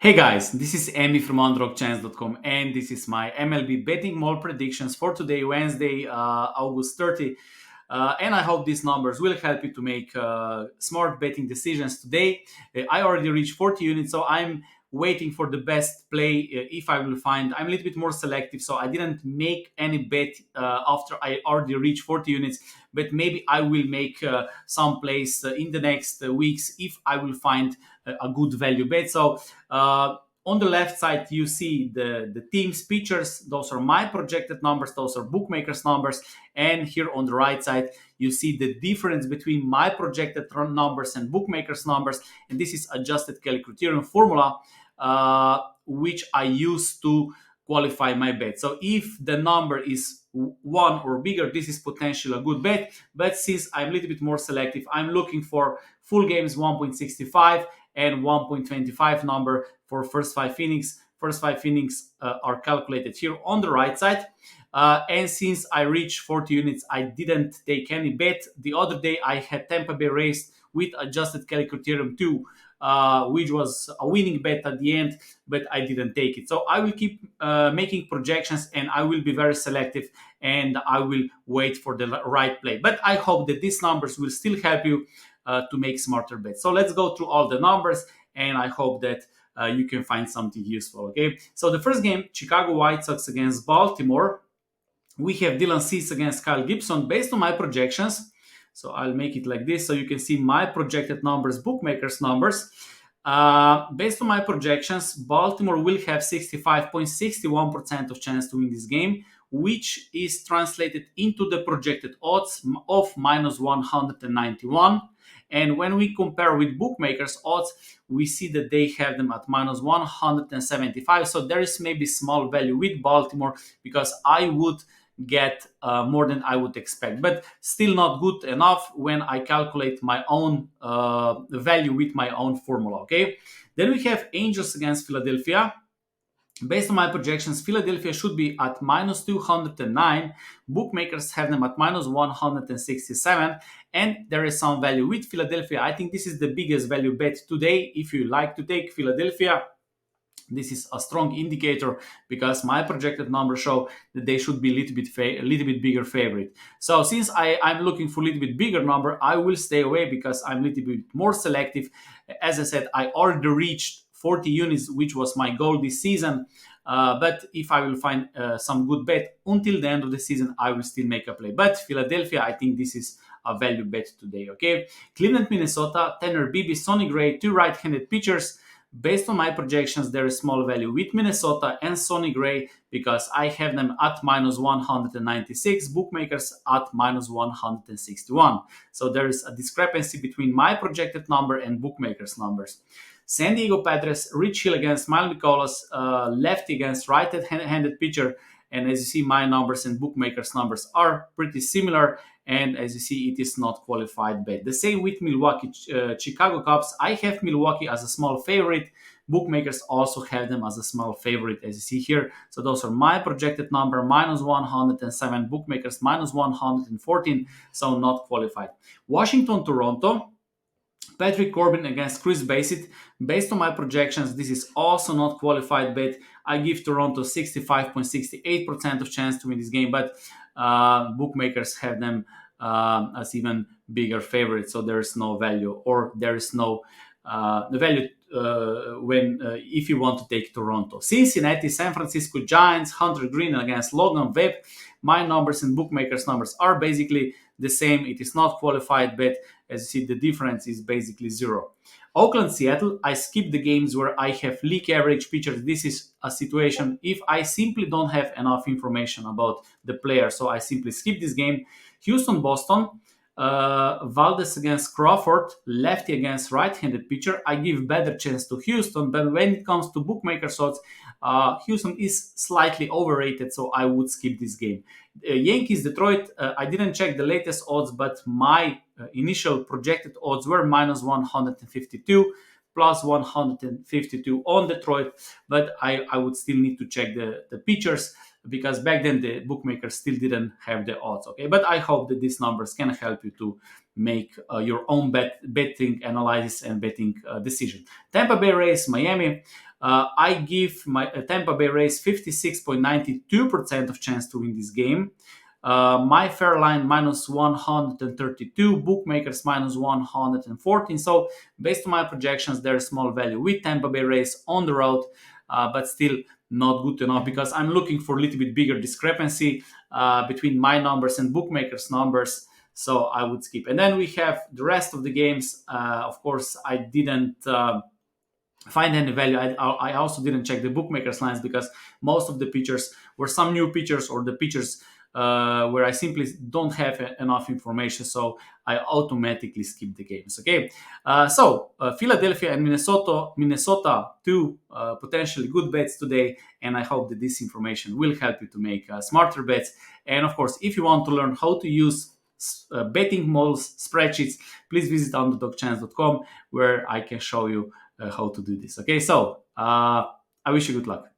Hey guys, this is Amy from underdogchance.com and this is my MLB betting mall predictions for today, Wednesday, August 30. And I hope these numbers will help you to make smart betting decisions today. I already reached 40 units, so I'm waiting for the best play if I will find. I'm a little bit more selective, so I didn't make any bet after I already reached 40 units, but maybe I will make some plays in the next weeks if I will find a good value bet. So uh, on the left side, you see the team's pictures. Those are my projected numbers. Those are bookmakers' numbers. And here on the right side, you see the difference between my projected numbers and bookmakers' numbers. And this is adjusted Kelly criterion formula, which I use to qualify my bet. So if the number is one or bigger, this is potentially a good bet. But since I'm a little bit more selective, I'm looking for full games 1.65 and 1.25 number for first five innings. First five innings are calculated here on the right side. And since I reached 40 units, I didn't take any bet. The other day, I had Tampa Bay Rays with adjusted Kelly criterion 2, which was a winning bet at the end, but I didn't take it. So I will keep making projections and I will be very selective and I will wait for the right play. But I hope that these numbers will still help you to make smarter bets. So let's go through all the numbers, and I hope that you can find something useful. Okay. So the first game, Chicago White Sox against Baltimore. We have Dylan Cease against Kyle Gibson based on my projections. So I'll make it like this so you can see my projected numbers, bookmakers numbers. Based on my projections, Baltimore will have 65.61% of chance to win this game, which is translated into the projected odds of minus 191. And when we compare with bookmakers odds, we see that they have them at minus 175. So there is maybe small value with Baltimore because I would get more than I would expect, but still not good enough when I calculate my own value with my own formula. Okay. Then we have Angels against Philadelphia. Based on my projections, Philadelphia should be at minus 209. Bookmakers have them at minus 167. And there is some value with Philadelphia. I think this is the biggest value bet today. If you like to take Philadelphia, this is a strong indicator because my projected numbers show that they should be a little bit bigger favorite. So since I'm looking for a little bit bigger number, I will stay away because I'm a little bit more selective. As I said, I already reached 40 units, which was my goal this season. But if I will find some good bet until the end of the season, I will still make a play. But Philadelphia, I think this is a value bet today. Okay, Cleveland, Minnesota, Tanner Bibby, Sonny Gray, two right-handed pitchers. Based on my projections, there is small value with Minnesota and Sonny Gray because I have them at minus 196, bookmakers at minus 161. So there is a discrepancy between my projected number and bookmakers' numbers. San Diego Padres, Rich Hill against Mile Nicolas, lefty against right-handed pitcher. And as you see, my numbers and bookmakers' numbers are pretty similar. And as you see, it is not qualified bet. The same with Milwaukee, Chicago Cubs. I have Milwaukee as a small favorite. Bookmakers also have them as a small favorite, as you see here. So those are my projected number, minus 107. Bookmakers, minus 114. So not qualified. Washington, Toronto. Patrick Corbin against Chris Bassett. Based on my projections, this is also not qualified bet. I give Toronto 65.68% of chance to win this game, but bookmakers have them as even bigger favorites, so there is no value, or there is no value when if you want to take Toronto. Cincinnati, San Francisco Giants, Hunter Green against Logan Webb. My numbers and bookmakers numbers are basically the same. It is not qualified bet. As you see, the difference is basically zero. Oakland, Seattle, I skip the games where I have league average pitchers. This is a situation if I simply don't have enough information about the player, so I simply skip this game. Houston, Boston, Valdez against Crawford, lefty against right-handed pitcher. I give better chance to Houston, but when it comes to bookmakers odds, Houston is slightly overrated, so I would skip this game. Yankees, Detroit, I didn't check the latest odds, but my initial projected odds were minus 152, plus 152 on Detroit, but I would still need to check the pitchers because back then the bookmakers still didn't have the odds. Okay, but I hope that these numbers can help you to make your own betting analysis and betting decision. Tampa Bay Rays, Miami. I give my Tampa Bay Rays 56.92% of chance to win this game. My fair line minus 132, bookmakers minus 114. So based on my projections, there's small value with Tampa Bay Rays on the road, but still not good enough because I'm looking for a little bit bigger discrepancy between my numbers and bookmakers' numbers. So I would skip. And then we have the rest of the games. Of course, I didn't find any value. I also didn't check the bookmakers lines because most of the pitchers were some new pitchers or the pitchers where I simply don't have enough information, so I automatically skip the games. Okay, Philadelphia and Minnesota, two potentially good bets today, and I hope that this information will help you to make smarter bets. And of course, if you want to learn how to use betting models, spreadsheets, please visit underdogchance.com where I can show you how to do this. Okay, so I wish you good luck.